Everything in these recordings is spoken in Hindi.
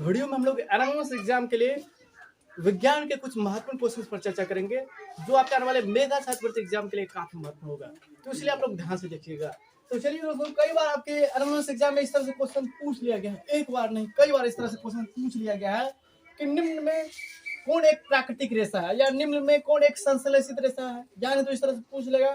वीडियो में हम लोग एनानॉमस एग्जाम के लिए विज्ञान के कुछ महत्वपूर्ण क्वेश्चंस पर चर्चा करेंगे जो आपके आने वाले मेगा छात्रवृत्ति एग्जाम के लिए काफी महत्वपूर्ण होगा। तो इसलिए आप लोग ध्यान से देखिएगा। तो चलिए दोस्तों, कई बार आपके एनानॉमस एग्जाम में इस तरह से क्वेश्चन पूछ लिया गया है, एक बार नहीं कई बार इस तरह से क्वेश्चन पूछ लिया गया है कि निम्न में कौन एक प्राकृतिक रेशा है या निम्न में कौन एक संश्लेषित रेशा है, या नहीं तो इस तरह से पूछ लेगा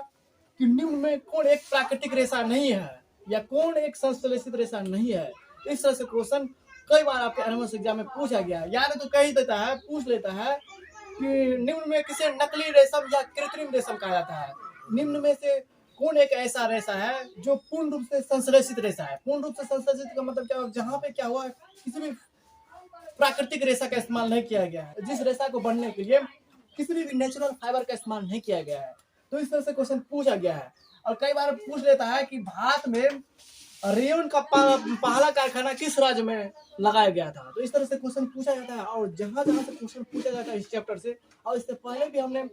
कि निम्न में कौन एक प्राकृतिक रेशा नहीं है या कौन एक संश्लेषित रेशा नहीं है। इस तरह से क्वेश्चन कई बार आपके एनानॉमस एग्जाम में पूछा गया है। या नहीं तो कह देता है, पूछ लेता है कि निम्न में किसे नकली रेशम या कृत्रिम रेशम कहा जाता है। निम्न में से कौन एक ऐसा रेशा है जो पूर्ण रूप से संश्लेषित रेशा है। पूर्ण रूप से संश्लेषित का मतलब क्या, जहाँ पे क्या हुआ है, किसी भी प्राकृतिक रेशा का इस्तेमाल नहीं किया गया है, जिस रेशा को बनने के लिए किसी भी नेचुरल फाइबर का इस्तेमाल नहीं किया गया है। तो इस तरह से क्वेश्चन पूछा गया है। और कई बार पूछ लेता है कि भारत में रेयन का पहला कारखाना किस राज्य में लगाया गया था। तो इस तरह से क्वेश्चन पूछा जाता है और जहां जहां से क्वेश्चन पूछा जाता है इस चैप्टर से। और इससे पहले भी हमने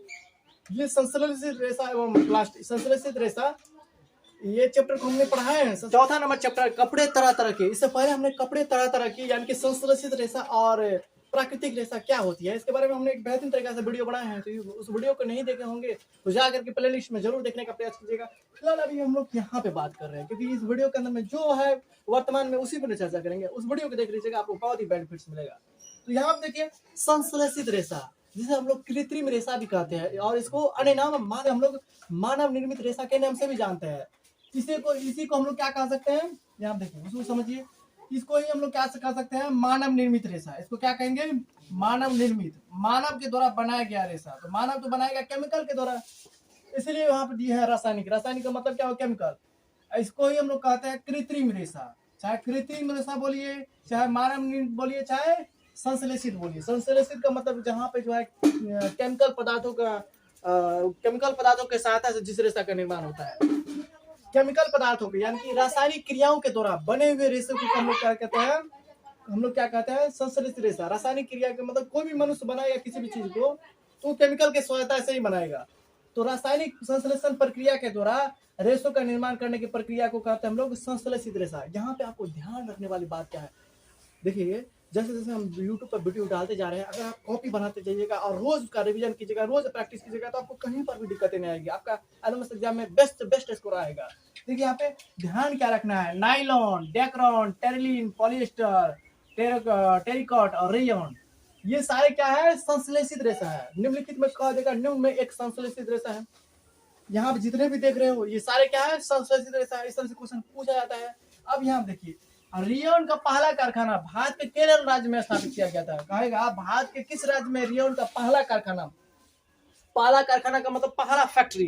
ये संश्लेषित रेशा एवं प्लास्टिक संश्लेषित रेशा ये चैप्टर को हमने पढ़ाए हैं। चौथा नंबर चैप्टर कपड़े तरह तरह के। इससे पहले हमने कपड़े तरह तरह की यानी कि संश्लेषित रेशा और प्राकृतिक रेशा क्या होती है इसके बारे में हमने एक बेहतरीन तरीके से वीडियो बनाए हैं। तो उस वीडियो को नहीं देखे होंगे तो जाकर के प्ले लिस्ट में जरूर देखने का प्रयास कीजिएगा। फिलहाल अभी हम लोग यहाँ पे बात कर रहे हैं क्योंकि इस वीडियो के अंदर में जो है वर्तमान में उसी पर चर्चा करेंगे। उस वीडियो को देख लीजिएगा, आपको बहुत ही बेनिफिट्स मिलेगा। तो यहाँ पे देखिए संश्लेषित रेशा, जिसे हम लोग कृत्रिम रेशा भी कहते हैं और इसको अन्य नाम हम लोग मानव निर्मित रेशा के नाम से भी जानते हैं। इसी को हम लोग क्या कह सकते हैं, यहाँ देखिए उसको समझिए। इसको ही हम लोग क्या कह सकते हैं, मानव निर्मित रेशा। इसको क्या कहेंगे, मानव निर्मित, मानव के द्वारा बनाया गया रेशा। तो मानव तो बनाएगा केमिकल के द्वारा, इसलिए वहां पर दिया है रासायनिक। रासायनिक का मतलब क्या हो, केमिकल। इसको ही हम लोग कहते हैं कृत्रिम रेशा। चाहे कृत्रिम रेशा बोलिए, चाहे मानव निर्मित बोलिए, चाहे संश्लेषित बोलिए। संश्लेषित का मतलब जहाँ पे जो है केमिकल पदार्थों के सहायता से जिस रेशा का निर्माण होता है, केमिकल पदार्थों के यानी कि रासायनिक क्रियाओं के द्वारा बने हुए रेशे को हम लोग क्या कहते हैं, संश्लेषित रेशा। रासायनिक क्रिया के मतलब कोई भी मनुष्य बनाएगा किसी भी चीज को तो केमिकल के सहायता से ही बनाएगा। तो रासायनिक संश्लेषण प्रक्रिया के द्वारा रेशों का निर्माण करने की प्रक्रिया को कहते हैं हम लोग संश्लेषित रेशा। यहाँ पे आपको ध्यान रखने वाली बात क्या है, देखिए जैसे जैसे हम YouTube पर वीडियो डालते जा रहे हैं, अगर आप कॉपी बनाते जाइएगा और रोज उसका रिवीजन कीजिएगा, रोज प्रैक्टिस कीजिएगा, तो आपको कहीं पर भी दिक्कतें नहीं आएगी। आपका एनानॉमस एग्जाम में बेस्ट स्कोर आएगा। देखिए यहाँ पे ध्यान क्या रखना है, nylon, Dacron, terylene, polyester, terricot और रेयन, ये सारे क्या है, संश्लेषित रेशा है। निम्नलिखित में कह देगा निम्न में एक संश्लेषित रेशा है। यहाँ पे जितने भी देख रहे हो ये सारे क्या है, संश्लेषित रेशा है। इस तरह से क्वेश्चन पूछा जाता है। अब यहाँ देखिए रेयन का पहला कारखाना भारत के केरल राज्य में स्थापित किया गया था। कहेगा भारत के किस राज्य में रेयन का पहला कारखाना, पहला कारखाना का मतलब पहला फैक्ट्री,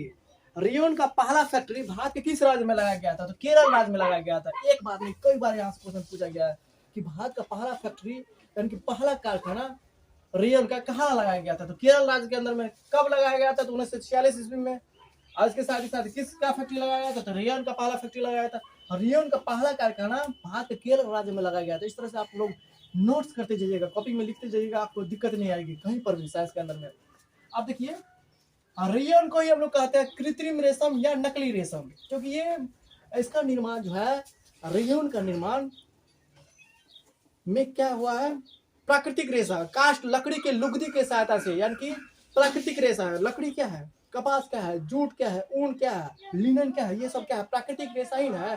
रेयन का पहला फैक्ट्री भारत के किस राज्य में लगाया गया था, तो केरल राज्य में लगाया गया था। एक बार नहीं कई बार यहाँ से क्वेश्चन पूछा गया है कि भारत का पहला फैक्ट्री यानी कि पहला कारखाना रेयन का कहाँ लगाया गया था, तो केरल राज्य के अंदर में। कब लगाया गया था, तो 1946 ईस्वी में। आज के साथ ही साथ किसका फैक्ट्री लगाया गया था, तो रेयन का पहला फैक्ट्री लगाया था। रेयन का पहला कारखाना भारत के केरल राज्य में लगाया गया था। इस तरह से आप लोग नोट्स करते जाइएगा, कॉपी में लिखते जाइएगा, आपको दिक्कत नहीं आएगी कहीं पर भी साइंस के अंदर में। अब देखिए रेयन को ही हम लोग कहते हैं कृत्रिम रेशम या नकली रेशम, क्योंकि ये इसका निर्माण जो है, रेयन का निर्माण में क्या हुआ है, प्राकृतिक रेशा, काष्ठ लकड़ी के लुगदी के सहायता से, यानी कि प्राकृतिक रेशा है। लकड़ी क्या है, कपास क्या है, जूट क्या है, ऊन क्या है, लिनन क्या है, ये सब क्या है, प्राकृतिक रेशा ही ना है।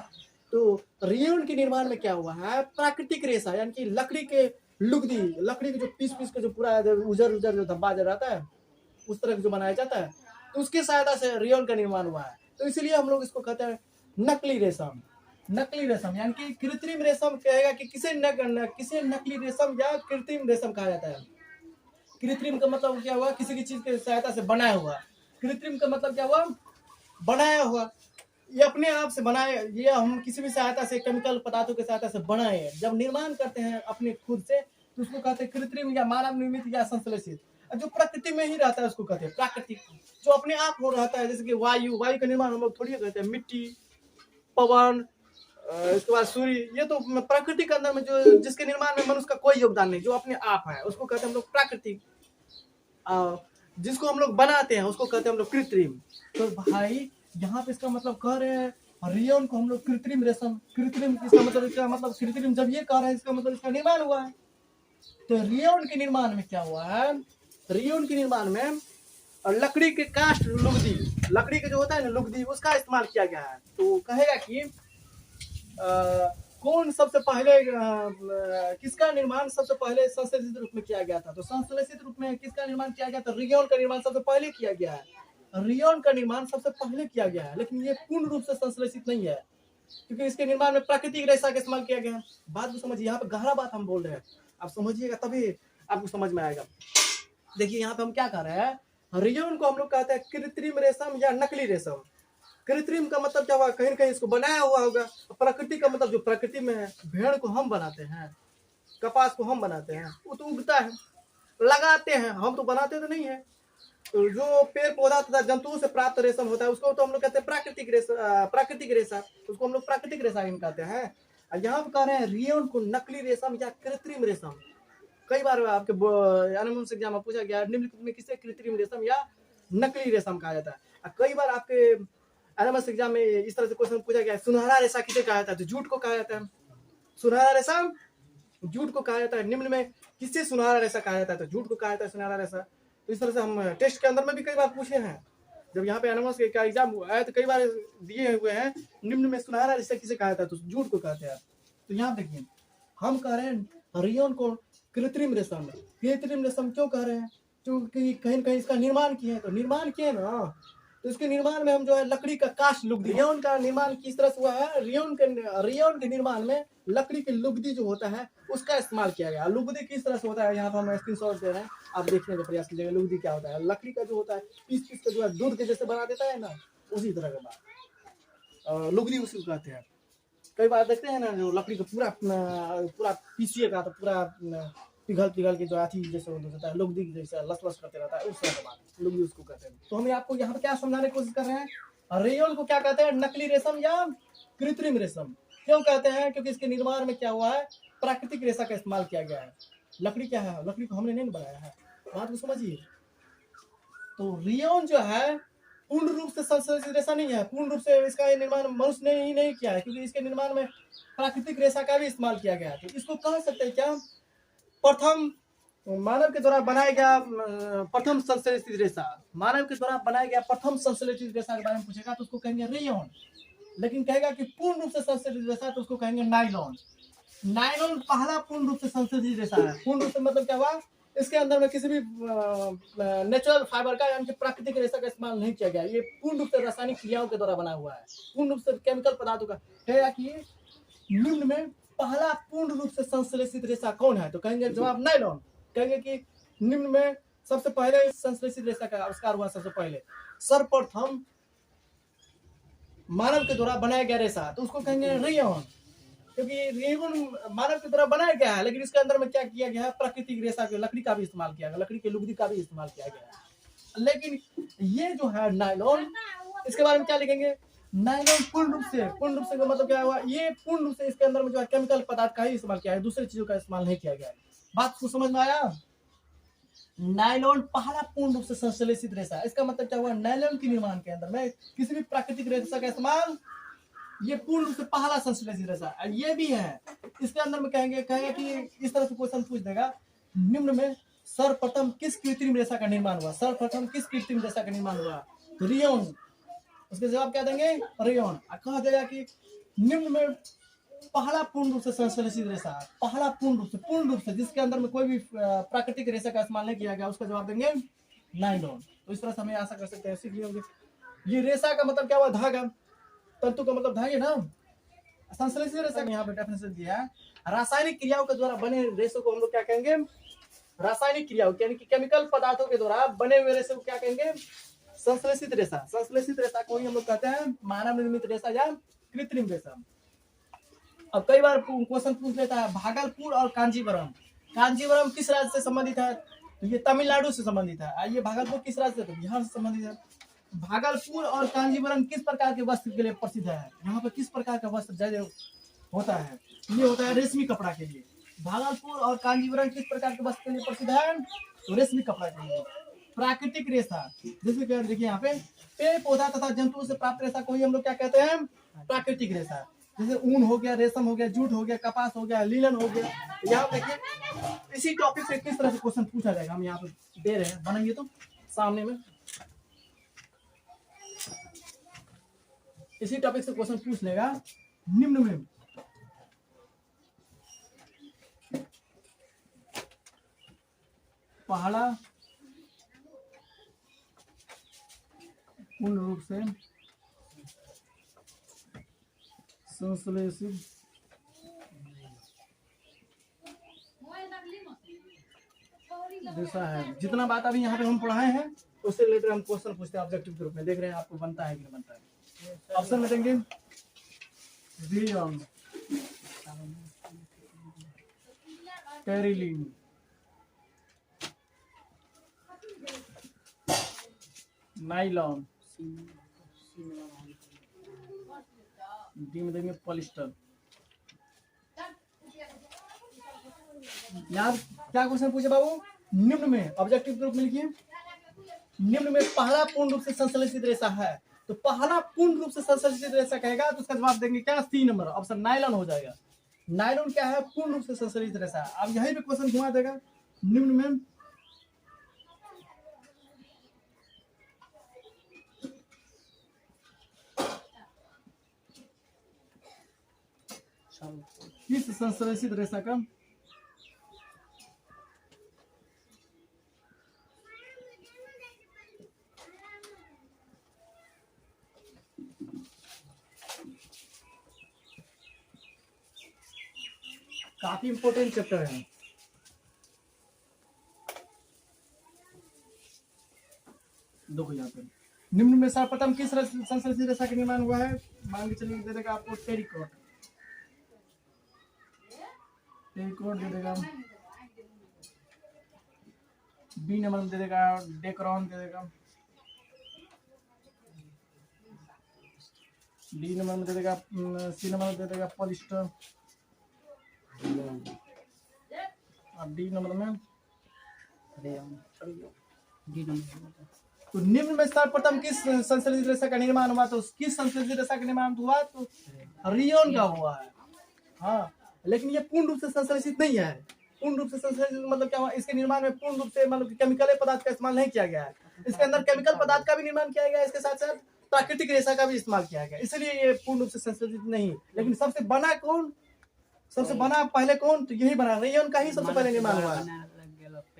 तो रेयन के निर्माण में क्या हुआ है, प्राकृतिक रेशा यानी कि लकड़ी के लुगदी, लकड़ी के जो पीस के जो पूरा उजर जो धब्बा रहता है उस तरह जो बनाया जाता है, तो उसकी सहायता से रेयन का निर्माण हुआ है। तो इसलिए हम लोग इसको कहते हैं नकली रेशम। नकली रेशम यानी कि कृत्रिम रेशम कहेगा कि किसे नकली रेशम या कृत्रिम रेशम कहा जाता है। कृत्रिम का मतलब क्या हुआ, किसी की चीज की सहायता से बनाया हुआ। कृत्रिम का मतलब क्या हुआ, बनाया हुआ, ये अपने आप से बनाए, ये हम किसी भी सहायता से केमिकल पदार्थों की सहायता से बनाए। जब निर्माण करते हैं अपने खुद से तो उसको कहते हैं कृत्रिम या मानव निर्मित या संश्लेषित। जो प्रकृति में ही रहता है उसको कहते हैं प्राकृतिक, जो अपने आप हो रहता है। जैसे कि वायु का निर्माण हम लोग थोड़ी कहते हैं, मिट्टी, पवन, इसके बाद सूर्य, ये तो प्रकृति के अंदर में जो जिसके निर्माण में मनुष्य का कोई योगदान नहीं, जो अपने आप है, उसको कहते हैं हम लोग प्राकृतिक। जिसको हम लोग बनाते हैं उसको कहते हैं हम लोग कृत्रिम। तो भाई यहाँ पे इसका मतलब कह रहे हैं रेयन को हम लोग कृत्रिम रेशम, कृत्रिम इसका मतलब कृत्रिम जब ये कह रहे हैं इसका मतलब इसका निर्माण हुआ है। तो रेयन के निर्माण में क्या हुआ है, रेयन के निर्माण में लकड़ी के कास्ट लुगदी, लकड़ी के जो होता है ना लुगदी, उसका इस्तेमाल किया गया है। तो कहेगा कि कौन सबसे पहले किसका निर्माण सबसे पहले संश्लेषित रूप में किया गया था। तो संश्लेषित रूप में किसका निर्माण किया गया था, रेयन का निर्माण सबसे पहले किया गया है। रेयन का निर्माण सबसे पहले किया गया है, लेकिन ये पूर्ण रूप से संश्लेषित नहीं है, क्योंकि इसके निर्माण में प्राकृतिक रेशा का इस्तेमाल किया गया है। बात को समझिए, यहाँ पे गहरा बात हम बोल रहे हैं, आप समझिएगा तभी आपको समझ में आएगा। देखिए यहाँ पे हम क्या कर रहे हैं, रेयन को हम लोग कहते हैं कृत्रिम रेशम या नकली रेशम। कृत्रिम का मतलब क्या हुआ, कहीं ना कहीं इसको बनाया हुआ होगा। प्राकृतिक का मतलब जो प्रकृति में है, भेड़ को हम बनाते हैं, कपास को हम बनाते हैं, वो तो उगता है, लगाते हैं, हम तो बनाते तो नहीं है। तो जो पेड़ पौधा तथा जंतुओं से प्राप्त रेशम होता है उसको तो हम लोग कहते हैं प्राकृतिक रेशा, प्राकृतिक रेशा, उसको हम लोग प्राकृतिक रेशा कहते हैं। यहाँ पे कह रहे हैं रेयन को नकली रेशम या कृत्रिम रेशम। कई बार आपके एनुअल एग्जाम में पूछा गया निम्नलिखित में किसे कृत्रिम रेशम या नकली रेशम कहा जाता है। कई बार आपके एनुअल एग्जाम में इस तरह से क्वेश्चन पूछा गया सुनहरा रेशा किसे कहा जाता है, तो झूठ को कहा जाता है। सुनहरा रेशा झूठ को कहा जाता है। निम्न में किससे सुनहरा रेशा कहा जाता है, तो झूठ को कहा जाता है सुनहरा रेशा। तो इस तरह से हम टेस्ट के अंदर में भी कई बार पूछे हैं, जब यहाँ पे एनुअल का एग्जाम हुआ है तो कई बार दिए हुए हैं निम्न में सुनहरा रेशा किसे कहा जाता है, तो झूठ को कहते हैं। तो यहाँ देखिए हम कह रहे हैं रेयन को कृत्रिम रेशम। कृत्रिम रेशम क्यों कह रहे हैं, क्योंकि कहीं न कहीं इसका निर्माण किए हैं। तो निर्माण किए ना, तो इसके निर्माण में हम जो है लकड़ी का कास्ट लुगदी, रेयन का निर्माण किस तरह से हुआ है, रेयन के निर्माण में लकड़ी के लुगदी जो होता है उसका इस्तेमाल किया गया। लुगदी किस तरह से होता है, यहाँ पर हम स्क्रीनशॉट दे रहे हैं, आप देखने का प्रयास कीजिएगा। लुगदी क्या होता है, लकड़ी का जो होता है पीस पीस का जो है दूध के जैसे बना देता है ना, उसी तरह का बात लुगदी उसी को कहते हैं। कई बार देखते हैं ना जो लकड़ी को पूरा पूरा पीसिएगा तो पूरा पिघल पिघल के जो आती जैसे होता है लुगदी जैसा लस लस करते रहता है, उस तरह का बात लुगदी उसको कहते हैं। तो हम आपको यहाँ पे क्या समझाने की कोशिश कर रहे हैं, रेयन को क्या कहते हैं, नकली रेशम या कृत्रिम रेशम। क्यों कहते हैं, क्योंकि इसके निर्माण में क्या हुआ है, प्राकृतिक रेशा का इस्तेमाल किया गया है। लकड़ी क्या है, लकड़ी को हमने नहीं बनाया है, बात को समझिए। तो रेयन जो है पूर्ण रूप से संश्लेषित रेशा नहीं है, पूर्ण रूप से इसका निर्माण मनुष्य ने ही नहीं किया है, क्योंकि इसके निर्माण में प्राकृतिक रेशा का भी इस्तेमाल किया गया है। तो इसको कह सकते हैं क्या, प्रथम मानव के द्वारा बनाया गया प्रथम संश्लेषित रेशा। मानव के द्वारा बनाया गया प्रथम संश्लेषित रेशा के बारे में पूछेगा तो उसको कहेंगे रेयन। लेकिन कहेगा कि पूर्ण रूप से संश्लेषित रेशा तो उसको कहेंगे नायलॉन। नायलॉन पहला पूर्ण रूप से संश्लेषित रेशा है। पूर्ण रूप से मतलब क्या हुआ, इसके अंदर में किसी भी नेचुरल फाइबर का यानी कि प्राकृतिक रेशा का इस्तेमाल नहीं किया गया। ये पूर्ण रूप से रासायनिक क्रियाओं के द्वारा बना हुआ है, पूर्ण रूप से केमिकल पदार्थों का। कहेगा कि निम्न में पहला पूर्ण रूप से संश्लेषित रेशा कौन है, तो कहेंगे जवाब नायलॉन। कहेंगे कि निम्न में सबसे पहले संश्लेषित रेशा का आविष्कार हुआ, सबसे पहले सर्वप्रथम मानव के द्वारा बनाया गया रेशा, तो उसको कहेंगे रेयन। क्योंकि रेयन मानव के द्वारा बनाया गया है, लेकिन इसके अंदर में क्या किया गया है, प्राकृतिक रेशा के लकड़ी का भी इस्तेमाल किया गया, लकड़ी के लुगदी का भी इस्तेमाल किया गया है। लेकिन ये जो है नायलॉन, इसके बारे में क्या लिखेंगे, नायलॉन पूर्ण रूप से मतलब क्या हुआ, ये पूर्ण रूप से इसके अंदर में जो है केमिकल पदार्थ का ही इस्तेमाल किया है, दूसरी चीजों का इस्तेमाल नहीं किया गया है। बात को समझ में आया। नायलॉन पहला पूर्ण रूप से संश्लेषित रेशा, इसका मतलब क्या हुआ, नायलॉन के निर्माण के अंदर में किसी भी प्राकृतिक रेशा का इस्तेमाल, ये पूर्ण रूप से पहला संश्लेषित रेशा। ये भी है, इसके अंदर में कहेंगे कि इस तरह से क्वेश्चन पूछ देगा, निम्न में सर्वप्रथम किस कृत्रिम रेशा का निर्माण हुआ, सर्वप्रथम किस कृत्रिम रेशा का निर्माण हुआ, रेयन। उसके जवाब क्या देंगे, रेयन। कहा जाएगा कि निम्न में पहला पूर्ण रूप से संश्लेषित रेशा, पहला पूर्ण रूप से जिसके अंदर में कोई भी प्राकृतिक रेशा का इस्तेमाल नहीं किया गया, उसका जवाब देंगे नायलॉन। तो इस तरह से हमें आशा कर सकते हैं, सीख लिए होंगे। ये रेशा का मतलब क्या हुआ, धागा, तंतु का मतलब धागे ना। संश्लेषित रेशा यहाँ पे डेफिनेशन दिया है, रासायनिक क्रियाओं के द्वारा बने रेशों को हम लोग क्या कहेंगे, रासायनिक क्रियाओं यानी कि केमिकल पदार्थों के द्वारा बने हुए रेशे को क्या कहेंगे, संश्लेषित रेशा। संश्लेषित रेशा को ही हम लोग कहते हैं मानव निर्मित रेशा या कृत्रिम रेशा। अब कई बार क्वेश्चन पूछ लेता है भागलपुर और कांजीवरम, कांजीवरम किस राज्य से संबंधित है, तो ये तमिलनाडु से संबंधित है। आइए भागलपुर किस राज्य से, तो बिहार से संबंधित है। भागलपुर और कांजीवरम किस प्रकार के वस्त्र के लिए प्रसिद्ध है, यहाँ पर किस प्रकार का वस्त्र ज्यादा होता है, ये होता है रेशमी कपड़ा के लिए। भागलपुर और कांजीवरम किस प्रकार के वस्त्र के लिए प्रसिद्ध है, तो रेशमी कपड़ा के लिए। प्राकृतिक रेशा, जैसे देखिए यहाँ पे पेड़ पौधा तथा जंतुओं से प्राप्त रेशा को ही हम लोग क्या कहते हैं, प्राकृतिक रेशा। जैसे ऊन हो गया, रेशम हो गया, जूट हो गया, कपास हो गया, लीलन हो गया। तो यहाँ देखिए इसी टॉपिक से किस तरह से क्वेश्चन पूछा जाएगा, हम यहाँ पे दे रहे हैं, बनाइए तो सामने में इसी टॉपिक से क्वेश्चन पूछ लेगा। निम्न में पहला पूर्ण रूप से संश्लेषित रेशा है। जितना बात अभी यहाँ पे हम पढ़ाए हैं उससे रिलेटेड हम क्वेश्चन पूछते हैं ऑब्जेक्टिव के रूप में। देख रहे हैं आपको बनता है कि नहीं बनता है। ऑप्शन में देंगे रियन, टेरिलिन, नाइलॉन, डी में देंगे पॉलिस्टर। यहाँ क्या क्वेश्चन पूछे बाबू? निम्न में ऑब्जेक्टिव के रूप में लिखिए, निम्न में पहला पूर्ण रूप से संश्लेषित रेशा है। तो पहला पूर्ण रूप से संश्लेषित रेशा कहेगा तो उसका जवाब देंगे क्या? सी नंबर ऑप्शन नायलॉन हो जाएगा। नायलॉन क्या है? पूर्ण रूप से संश्लेषित रेशा। अब यही पे क्वेश्चन घुमा देगा। निम्न में किस संश्लेषित रेशा का काफी इंपोर्टेंट चैप्टर है। देखो यहाँ पे निम्न में सर्वप्रथम किस संश्लेषित रेशा का निर्माण हुआ है? मान के चलिए दे देगा आपको टेरिकॉट, टेरिकॉट दे देगा। बी नंबर में दे देगा डेक्रॉन दे देगा। डी नंबर में दे देगा, सी नंबर में दे देगा पॉलिस्टर। अब डी नंबर में डी नंबर। तो निम्न में सर्वप्रथम किस संश्लेषित रेशा का निर्माण हुआ? तो किस संश्लेषित रेशा का निर्माण हुआ? तो रियोन का हुआ है। हाँ, लेकिन ये पूर्ण रूप से संश्लेषित नहीं है। पूर्ण रूप से संश्लेषित मतलब क्या हुआ? इसके निर्माण में पूर्ण रूप से मतलब केमिकल पदार्थ का इस्तेमाल नहीं किया गया है। इसके अंदर केमिकल पदार्थ का भी निर्माण किया गया है, इसके साथ साथ प्राकृतिक रेशा का भी इस्तेमाल किया गया, इसलिए ये पूर्ण रूप से संश्लेषित नहीं। लेकिन सबसे बना कौन? सबसे बना पहले कौन? तो यही बना, रेयन का ही सबसे पहले निर्माण हुआ है।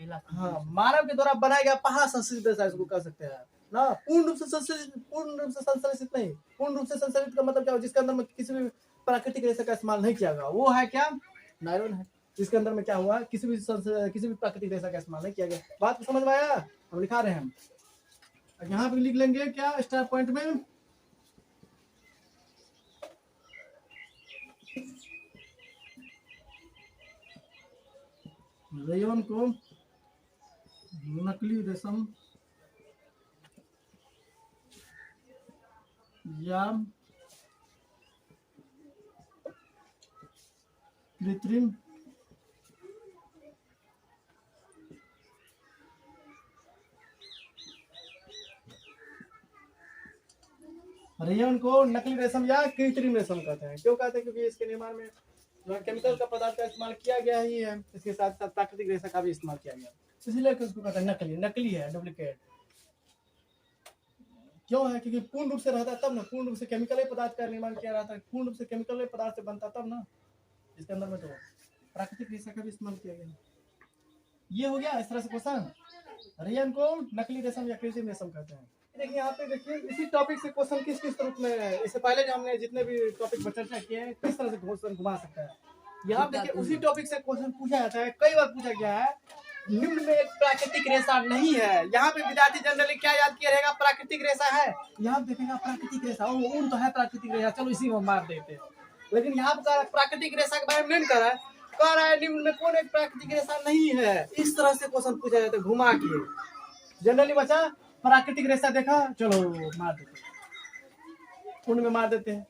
हाँ, मानव के द्वारा बनाया गया पहला संश्लेषित रेशा इसको कह सकते हैं ना। पूर्ण रूप से संश्लेषित, पूर्ण रूप से संश्लेषित नहीं। पूर्ण रूप से संश्लेषित का मतलब क्या हो? जिसके अंदर में किसी भी प्राकृतिक रेशा का इस्तेमाल नहीं किया गया, वो है क्या? नायलॉन है। जिसके अंदर में क्या हुआ? किसी भी प्राकृतिक रेशा का इस्तेमाल नहीं किया गया। बात समझ में आया? हम लिखा रहे हैं, यहाँ पे लिख लेंगे क्या स्टार पॉइंट में? रेयन को नकली रेशम या कृत्रिम रेयन को नकली रेशम या कृत्रिम रेशम कहते हैं। क्यों कहते हैं? क्योंकि इसके निर्माण में केमिकल का पदार्थ का इस्तेमाल किया गया ही है, इसके साथ साथ प्राकृतिक रेशा का भी इस्तेमाल किया गया, इसलिए उसको कहते हैं नकली। नकली है, डुप्लीकेट। क्यों है? क्योंकि पूर्ण रूप से रहता तब ना, पूर्ण रूप से केमिकल पदार्थ का निर्माण किया रहता है, पूर्ण रूप से केमिकल पदार्थ से बनता तब ना। इसके अंदर में तो प्राकृतिक रेशा का भी इस्तेमाल किया गया। ये हो गया इस तरह से क्वेश्चन। रेयन को नकली रेशम या कृत्रिम रेशम कहते हैं। देखिए यहाँ पे देखिए इसी टॉपिक से क्वेश्चन किस किस रूप में है। इससे पहले जो हमने जितने भी टॉपिक पर चर्चा किए हैं, किस तरह से क्वेश्चन घुमा सकता है। यहाँ देखिए उसी टॉपिक से क्वेश्चन पूछा जाता है, कई बार पूछा गया है। निम्न में एक प्राकृतिक रेशा नहीं है। यहाँ पे विद्यार्थी जनरली क्या याद किया रहेगा? प्राकृतिक रेशा है। यहाँ देखेगा प्राकृतिक रेशा, ऊन तो है प्राकृतिक रेशा, चलो इसी में मार देते हैं। लेकिन यहाँ पर प्राकृतिक रेशा के बारे में नहीं कह रहा है निम्न में कौन एक प्राकृतिक रेशा नहीं है। इस तरह से क्वेश्चन पूछा जाता है घुमा के। जनरली बचा प्राकृतिक रेशा देखा, चलो मार देते, ऊन में मार देते हैं,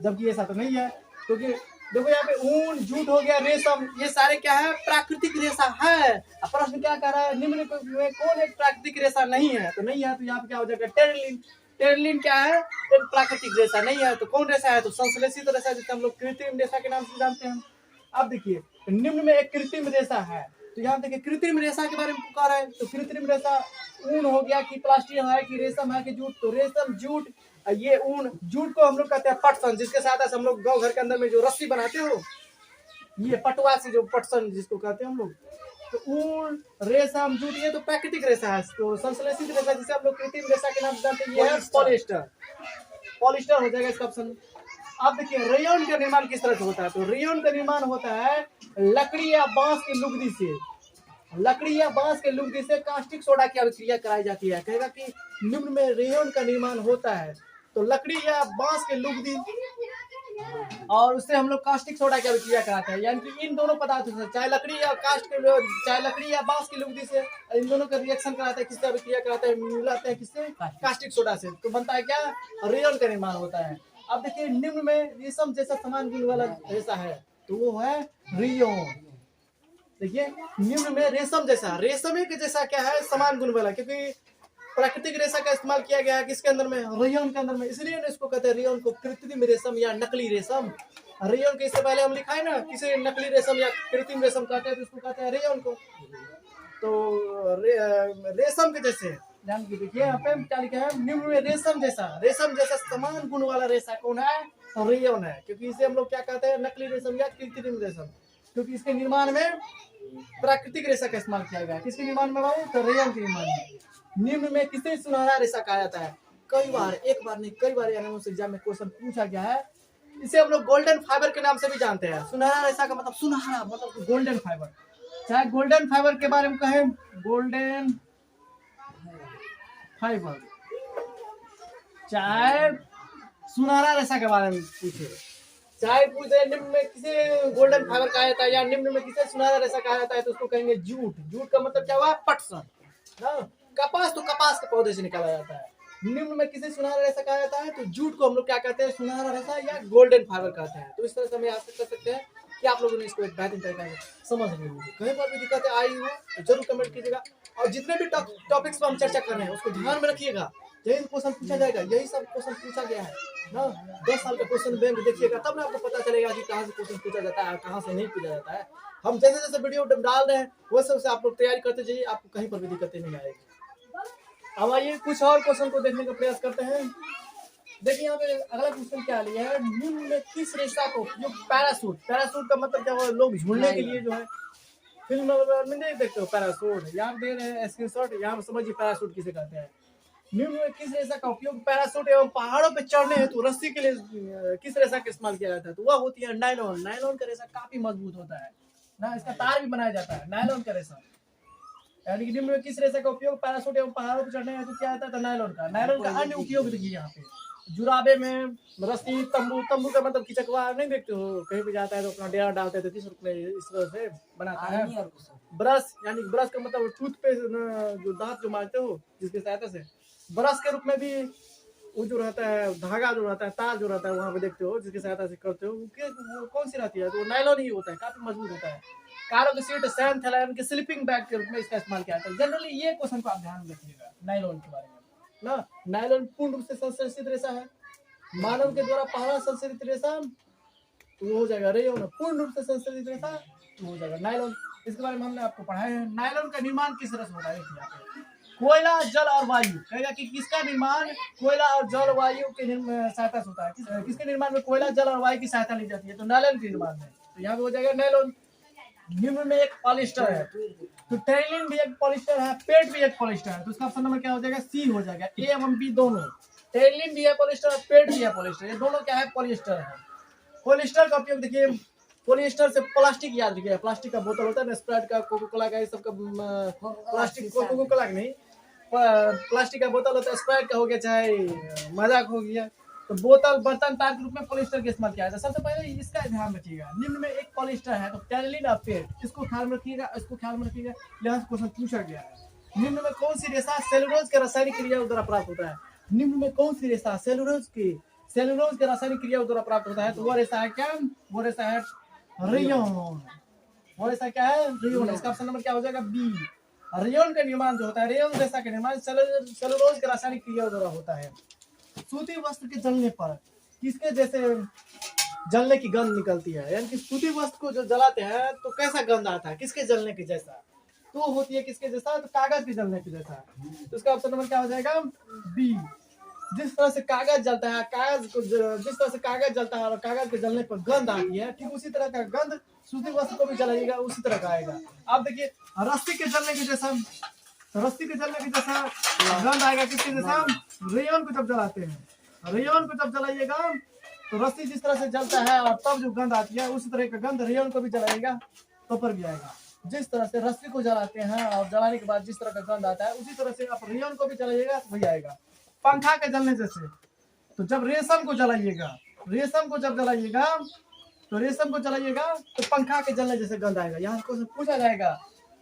जबकि ऐसा तो नहीं है। क्योंकि देखो यहाँ पे ऊन, जूट हो गया, रेशम, ये सारे क्या है? प्राकृतिक रेशा है। अब प्रश्न क्या कह रहा है? निम्न में कौन एक प्राकृतिक रेशा नहीं है? तो नहीं है, तो यहाँ पे क्या हो जाएगा? टेरिलिन। टेरलिन क्या है? एक प्राकृतिक रेशा नहीं है। तो कौन रेशा है? तो संश्लेषित रेशा, जिसे हम लोग कृत्रिम रेशा के नाम से जानते हैं। अब देखिए, निम्न में एक कृत्रिम रेशा है। तो यहाँ देखिए कृत्रिम रेशा के बारे में पुकार है। तो कृत्रिम रेशा ऊन हो गया कि प्लास्टिक है कि रेशम है कि जूट। तो रेशम, जूट, ये ऊन, जूट को हम लोग कहते हैं पटसन, जिसके साथ हम लोग गाँव घर के अंदर में जो रस्सी बनाते हो, ये पटुआ से जो पटसन जिसको कहते हैं हम लोग। तो ऊन, रेशम, जूट, ये तो प्राकृतिक रेशा है। तो संश्लेषित रेशा जिसे हम लोग कृत्रिम रेशा के नाम से जानते हैं, ये है पॉलिएस्टर। पॉलिएस्टर हो जाएगा इसका ऑप्शन। अब देखिए रेयन का निर्माण किस तरह से होता है? तो रेयन का निर्माण होता है लकड़ी या बांस की लुगदी से। लकड़ी या बांस के लुगदी से कास्टिक सोडा की अभिक्रिया कराई जाती है। कहेगा कि निम्न में रेयन का निर्माण होता है। तो लकड़ी या बांस के लुगदी और उससे हम लोग कास्टिक सोडा की अभिक्रिया कराते हैं। यानी कि इन दोनों पदार्थों से, चाहे लकड़ी या चाहे लकड़ी या बांस की लुगदी से, इन दोनों का रिएक्शन कराते हैं। किससे अभिक्रिया कराते हैं? मिलाते हैं किससे? कास्टिक सोडा से। तो बनता है क्या? रेयन का निर्माण होता है। अब देखिए निम्न में रेशम जैसा समान गुण वाला रेशा है, तो वो है रेयन। देखिए निम्न में रेशम जैसा, रेशम के जैसा क्या है? समान गुण वाला, क्योंकि प्राकृतिक रेशा का इस्तेमाल किया गया है किसके अंदर में? रेयन के अंदर में। इसलिए इसको कहते हैं रेयन को कृत्रिम रेशम या नकली रेशम। रेयन के इससे पहले हम लिखा है ना, किसे नकली रेशम या कृत्रिम रेशम कहते हैं, तो इसको कहते हैं रेयन को। तो रेशम के जैसे, ध्यान की देखिए यहाँ पे क्या लिखा है? निम्न में रेशम जैसा समान गुण वाला रेशा कौन है? तो रेयन है। क्योंकि इसे हम लोग क्या कहते हैं? नकली रेशम या कृत्रिम रेशम। क्योंकि इसके निर्माण में प्राकृतिक रेशा का इस्तेमाल किया गया है। किसके निर्माण में भाई? तो रेयन के निर्माण में। निम्न में किसे सुनहरा रेशा कहा जाता है? कई बार, एक बार नहीं कई बार एग्जाम में क्वेश्चन पूछा गया है। इसे हम लोग गोल्डन फाइबर के नाम से भी जानते हैं। सुनहरा रेशा का मतलब सुनहरा, मतलब गोल्डन फाइबर। चाहे गोल्डन फाइबर के बारे में कहें, गोल्डन फाइबर, चाहे सुनहरा रेशा के बारे में पूछे, चाहे पूछे निम्न में किसे गोल्डन फाइबर कहा जाता है या निम्न में किसे सुनहरा रेशा कहा जाता है, तो उसको कहेंगे जूट। जूट का मतलब क्या हुआ? पटसन। कपास तो कपास के पौधे से निकाला जाता है। निम्न में किसे सुनहरा रेशा कहा जाता है? तो जूट को हम लोग क्या कहते हैं? सुनहरा रेशा या गोल्डन फाइबर कहते हैं। तो इस तरह से हम याद कर सकते हैं कि आप लोगों ने इसको एक बेहतरीन तरीके से समझ लिए। कहीं पर भी दिक्कतें आई हो तो जरूर कमेंट कीजिएगा। और जितने भी टॉपिक्स पर हम चर्चा कर रहे हैं उसको ध्यान में रखिएगा। यही क्वेश्चन पूछा जाएगा, यही सब क्वेश्चन पूछा गया है ना। 10 साल का क्वेश्चन बैंक देखिएगा, तब ना आपको पता चलेगा कि कहाँ से क्वेश्चन पूछा जाता है, कहाँ से नहीं पूछा जाता है। हम जैसे जैसे वीडियो डाल रहे हैं वो सबसे आप लोग तैयारी करते जाइए, आपको कहीं पर भी दिक्कतें नहीं आएगी। अब आइए कुछ और क्वेश्चन को देखने का प्रयास करते हैं। देखिए यहाँ पे अगला क्वेश्चन क्या लिया है? निम्न में किस रेशा को जो पैरासूट, पैरासूट का मतलब क्या हुआ? लोग झूलने के लिए जो है फिल्म में नहीं देखते हो पैरासूट, यहाँ दे रहे हैं स्क्रीनशॉट, यहाँ समझिए पैरासूट किसे कहते हैं। निम्न में किस रेशा का उपयोग पैरासूट एवं पहाड़ों पर चढ़ने हेतु रस्सी के लिए किस रेशा का इस्तेमाल किया जाता है? तो वह होती है नायलॉन। नायलॉन का रेशा काफी मजबूत होता है ना, इसका तार भी बनाया जाता है नायलॉन का रेशा। यानी कि निम्न में किस रेशा का उपयोग पैरासूट एवं पहाड़ों पर चढ़ने हेतु किया जाता है? तो नायलॉन का। नायलॉन का अन्य उपयोग देखिए यहाँ पे, जुराबे में रस्सी, तंबू, तंबू का मतलब खिचकवा नहीं देखते हो, कहीं भी जाता है तो अपना डेरा डालते हैं, तो किस रूप में इस तरह से बनाता है। ब्रश, यानी ब्रश का मतलब टूथपेस्ट जो दांत जो मारते हो जिसकी सहायता से, ब्रश के रूप में भी वो जो रहता है धागा जो रहता है, तार जो रहता है वहां पे देखते हो जिसकी सहायता से करते हो, वो कौन सी रहती है? तो नायलॉन ही होता है, काफी मजबूत होता है। कारों की सीट सैन थैलान के स्लीपिंग बैग के रूप में इसका इस्तेमाल किया जाता है। जनरली ये क्वेश्चन को आप ध्यान में रखिएगा नायलॉन के बारे में ना। नायलॉन पूर्ण रूप से संश्लेषित रेशा है। मानव के द्वारा पहला संश्लेषित रेशा तो हो जाएगा रेयन। पूर्ण रूप से संश्लेषित रेशा तो हो जाएगा नायलॉन। इसके बारे में हमने आपको पढ़ाया है। नायलॉन का निर्माण किस तरह से होता है? कोयला, जल और वायु। कहेगा कि किसका निर्माण कोयला और जल वायु के सहायता से होता है? किसके निर्माण में कोयला, जल और वायु की सहायता ली जाती है? तो नायलॉन के निर्माण में। तो यहाँ पे हो जाएगा नायलॉन। निम्न में एक पॉलिएस्टर है, तो टेरिलिन भी एक पॉलिएस्टर है, पेट भी एक पॉलिएस्टर है। तो इसका ऑप्शन नंबर क्या हो जाएगा? सी हो जाएगा। ए एवं बी दोनों, टेरिलिन भी है पॉलिएस्टर, पेट भी है पॉलिएस्टर, ये दोनों क्या है? पॉलिएस्टर है। पॉलिएस्टर का उपयोग देखिए, पॉलिएस्टर से प्लास्टिक याद रखिए, प्लास्टिक का बोतल होता है ना, स्प्राइट का, कोका कोला का, ये सब का प्लास्टिक, कोका कोला का नहीं, प्लास्टिक का बोतल होता है, स्प्राइट का हो गया, चाहे मजाक हो गया, तो बोतल, बर्तन, तार के रूप में पॉलिएस्टर का इस्तेमाल किया जाता है। सबसे पहले इसका ध्यान रखिएगा। निम्न में एक पॉलिएस्टर है, तो टेरिलिन और पेट, इसको ख्याल में रखिएगा, इसको ख्याल में रखिएगा, यहाँ से क्वेश्चन पूछा गया है। निम्न में कौन सी रेशा सेलुलोज के रासायनिक क्रिया द्वारा प्राप्त होता है? निम्न में कौन सी रेशा सेलुलोज के रासायनिक क्रिया द्वारा प्राप्त होता है? तो वह रेशा है क्या? वो रेशा है रेयन। वो रेशा क्या है? रेयन। इसका ऑप्शन नंबर क्या हो जाएगा? बी। रेयन का निर्माण जो होता है, रेयन रेशा का निर्माण सेलुलोज के रासायनिक क्रिया द्वारा होता है। सूती वस्त्र के जलने पर किसके जैसे जलने की गंध निकलती है, यानी कि सूती वस्त्र को जो जलाते हैं तो कैसा गंध आता है, किसके जलने के जैसा, तो होती है किसके जैसा, तो कागज के जलने के जैसा। तो इसका ऑप्शन नंबर क्या हो जाएगा, बी। जिस तरह से कागज जलता है, कागज को जिस तरह से कागज जलता है और कागज के जलने पर गंध आती है, ठीक उसी तरह का गंध सूती वस्त्र को भी जलाइएगा, उसी तरह का आएगा। आप देखिए रस्सी के जलने के जैसा, रस्सी के जलने के जैसा गंध आएगा, किसके जैसा, रेयन को जब जलाते हैं, रेयन को जब जलाइएगा तो रस्सी जिस तरह से जलता है और तब जो गंध आती है उसी तरह का गंध रेयन को भी जलाइएगा तो पर भी आएगा। जिस तरह से रस्सी को जलाते हैं और जलाने के बाद जिस तरह का गंध आता है उसी तरह से आप रेयन को भी जलाइएगा तो वही आएगा। पंखा के जलने जैसे, तो जब रेशम को जलाइएगा, रेशम को जब जलाइएगा तो रेशम को जलाइएगा तो पंखा के जलने जैसे गंध आएगा। यहाँ को पूछा जाएगा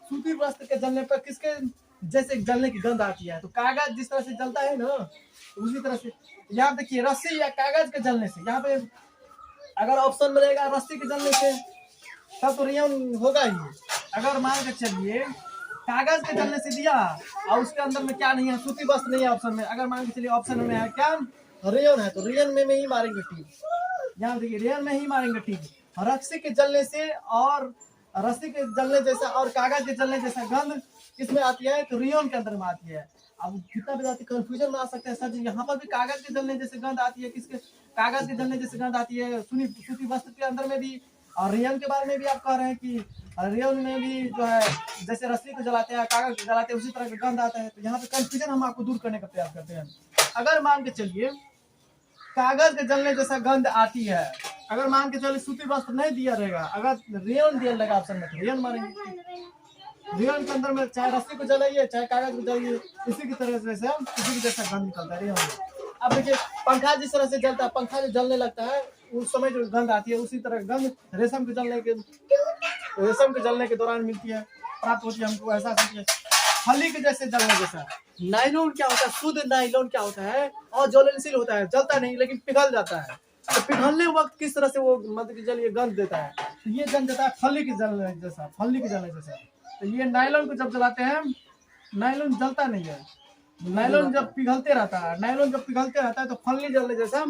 सूती वस्त्र के जलने पर किसके जैसे जलने की गंध आती है, तो कागज जिस तरह से जलता है ना उसी तरह से। यहाँ देखिए रस्सी या कागज के जलने से, यहाँ पे अगर ऑप्शन मिलेगा रस्सी के जलने से तब तो रेयन होगा ही। अगर मान के चलिए कागज के जलने से दिया और उसके अंदर में क्या नहीं है, सूती वस्त्र नहीं है ऑप्शन में, अगर मान के चलिए ऑप्शन में है क्या, रेयन है, तो रेयन में ही मारेंगे टीक। यहाँ देखिए रेयन में ही मारेंगे टीक। रस्सी के जलने से और रस्सी के जलने जैसा और कागज के जलने जैसा गंध किसमें आती है, तो रेयन के अंदर में आती है। अब कितना विद्यार्थी कंफ्यूजन में आ सकते हैं, सर यहाँ पर भी कागज के जलने जैसे गंध आती है, किसके कागज के जलने जैसे गंध आती है सूती वस्त्र के अंदर में भी, और रेयन के बारे में भी आप कह रहे हैं कि रेयन में भी जो है जैसे रस्सी को जलाते हैं कागज को जलाते हैं उसी तरह का गंध आता है। तो यहाँ पे कंफ्यूजन हम आपको दूर करने का प्रयास करते हैं। अगर मान के चलिए कागज के जलने जैसा गंध आती है, अगर मान के चलिए सूती वस्त्र नहीं दिया रहेगा, अगर रेयन दिया रहेगा ऑप्शन में, रेयन मारेंगे। रेयन के अंदर में चाहे रस्सी को जलाइए चाहे कागज को जलाइए इसी की तरह से हम इसी की जैसा गंध निकलता है रेयन में। अब देखिए पंखा जिस तरह से जलता है, पंखा जो जलने लगता है उस समय जो गंध आती है उसी तरह गंध रेशम के जलने के दौरान मिलती है, प्राप्त होती है हमको एहसास होती है। फली के जैसे जलने जैसा, नायलॉन क्या होता है, शुद्ध नायलॉन क्या होता है, और ज्वलनशील होता है, जलता नहीं लेकिन पिघल जाता है। तो पिघलने वक्त किस तरह से वो मतलब कि जलिए गंध देता है, तो ये गंध देता है फली के जलने जैसा, फली के जलने जैसा। तो ये नायलॉन को जब जलाते हैं, नायलॉन जलता नहीं है, नायलॉन जब पिघलते रहता है, नायलॉन जब पिघलते रहता है तो फली जलने जैसा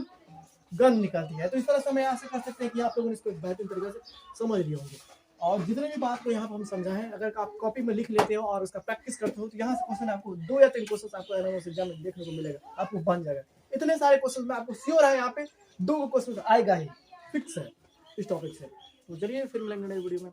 गंध निकलती है। तो इस तरह से मैं आशा कर सकते हैं कि आप लोगों ने इसको बेहतरीन तरीके से समझ लिए होंगे। और जितने भी बात को यहाँ पर हम समझाएं, अगर आप कॉपी में लिख लेते हो और उसका प्रैक्टिस करते हो तो यहाँ से क्वेश्चन आपको 2 या 3 क्वेश्चन आपको एनएमएस एग्जाम में देखने को मिलेगा, आपको बन जाएगा। इतने सारे क्वेश्चन में आपको श्योर है यहाँ पे 2 क्वेश्चन आएगा ही, फिक्स है इस टॉपिक से। तो चलिए फिर मिलेंगे नई वीडियो में।